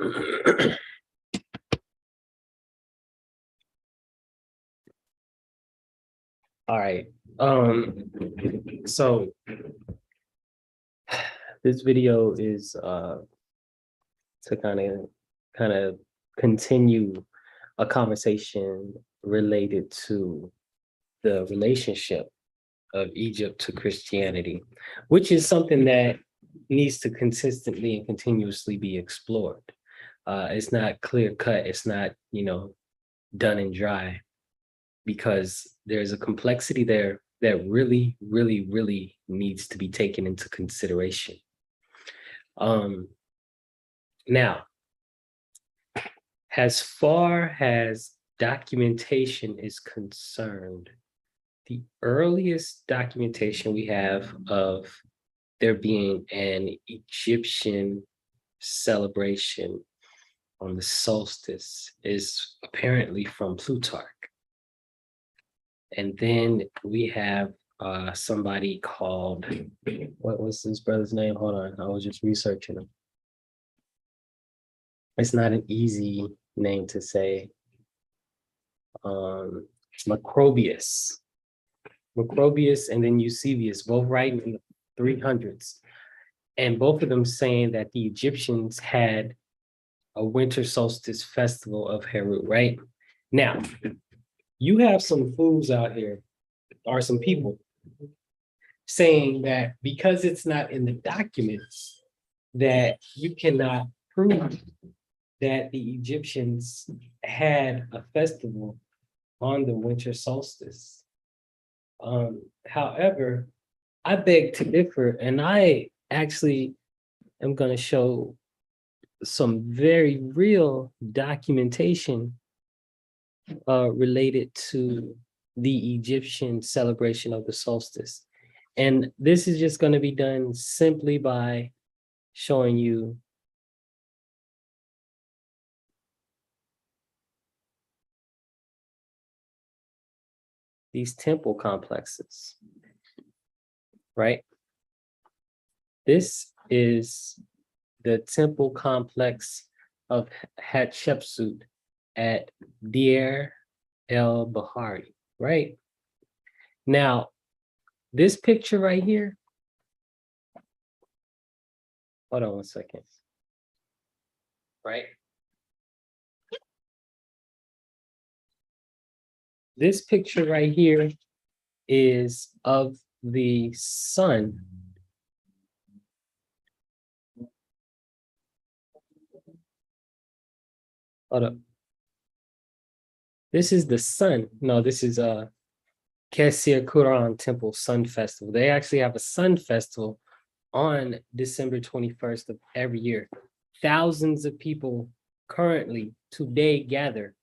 All right. So this video is to kind of continue a conversation related to the relationship of Egypt to Christianity, which is something that needs to consistently and continuously be explored. It's not clear cut. It's not, done and dry, because there's a complexity there that really, really, really needs to be taken into consideration. Now, as far as documentation is concerned, the earliest documentation we have of there being an Egyptian celebration on the solstice is apparently from Plutarch. And then we have somebody called, what was this brother's name? Hold on, I was just researching him. It's not an easy name to say. Macrobius, and then Eusebius, both writing in the 300s. And both of them saying that the Egyptians had a winter solstice festival of Heru, right? Now, you have some fools out here, or some people, saying that because it's not in the documents, that you cannot prove that the Egyptians had a festival on the winter solstice. However, I beg to differ, and I actually am going to show some very real documentation related to the Egyptian celebration of the solstice. And this is just going to be done simply by showing you these temple complexes, right? This is the temple complex of Hatshepsut at Deir el-Bahari, right? Now, this picture right here, hold on one second, right? This picture right here is of the sun. Hold up. This is the sun. No, this is Kesir Quran Temple Sun Festival. They actually have a sun festival on December 21st of every year. Thousands of people currently today gather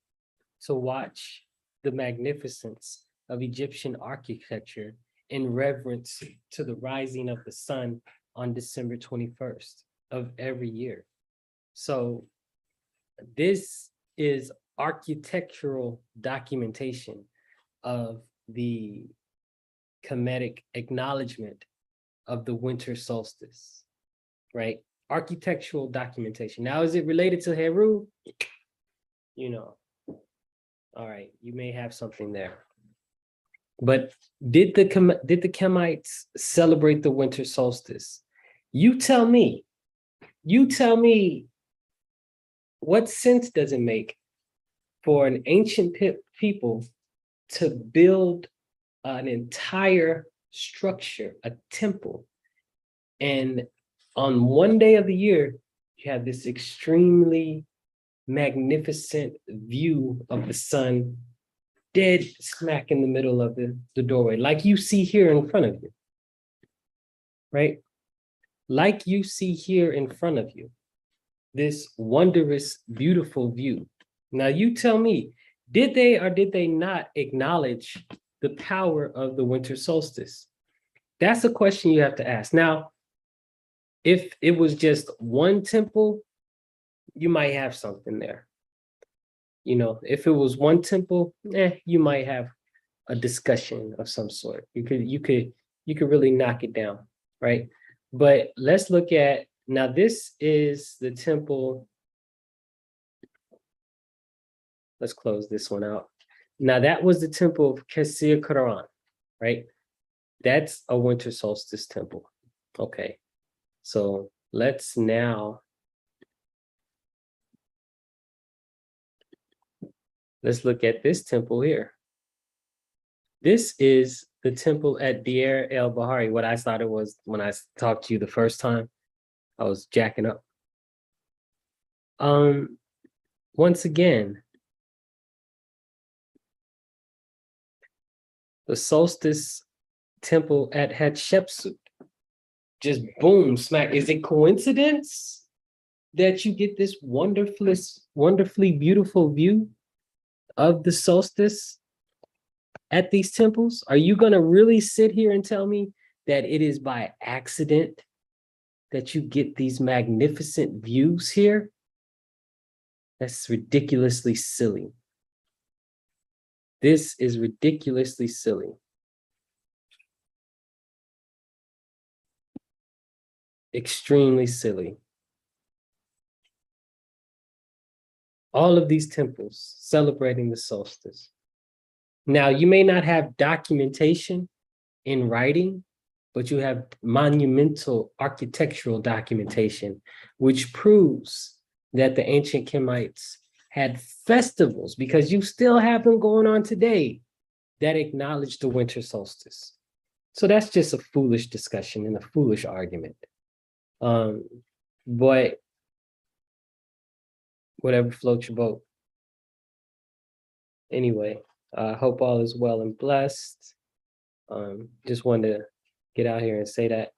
to watch the magnificence of Egyptian architecture in reverence to the rising of the sun on December 21st of every year. So this is architectural documentation of the Kemetic acknowledgement of the winter solstice, right? Architectural documentation. Now, is it related to Heru? All right, you may have something there. But did the Kemites celebrate the winter solstice? You tell me. What sense does it make for an ancient people to build an entire structure, a temple, and on one day of the year, you have this extremely magnificent view of the sun dead smack in the middle of the doorway, like you see here in front of you, right? Like you see here in front of you, this wondrous, beautiful view. Now you tell me, did they or did they not acknowledge the power of the winter solstice? That's a question you have to ask. Now, if it was just one temple, you might have something there. If it was one temple, you might have a discussion of some sort. You could really knock it down, right? But let's look at, now this is the temple let's close this one out. Now that was the temple of Kesir Karan, right? That's a winter solstice temple. Okay, so let's now, let's look at this temple here. This is the temple at Deir el Bahari. What I thought it was when I talked to you the first time, I was jacking up. Once again, the solstice temple at Hatshepsut, just boom, smack. Is it coincidence that you get this wonderfully beautiful view of the solstice at these temples? Are you going to really sit here and tell me that it is by accident that you get these magnificent views here? That's ridiculously silly. This is ridiculously silly. Extremely silly. All of these temples celebrating the solstice. Now, you may not have documentation in writing, but you have monumental architectural documentation, which proves that the ancient Kemites had festivals, because you still have them going on today, that acknowledge the winter solstice. So that's just a foolish discussion and a foolish argument. But whatever floats your boat. Anyway, I hope all is well and blessed. Just wanted to get out here and say that.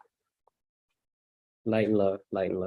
Light and love, light and love.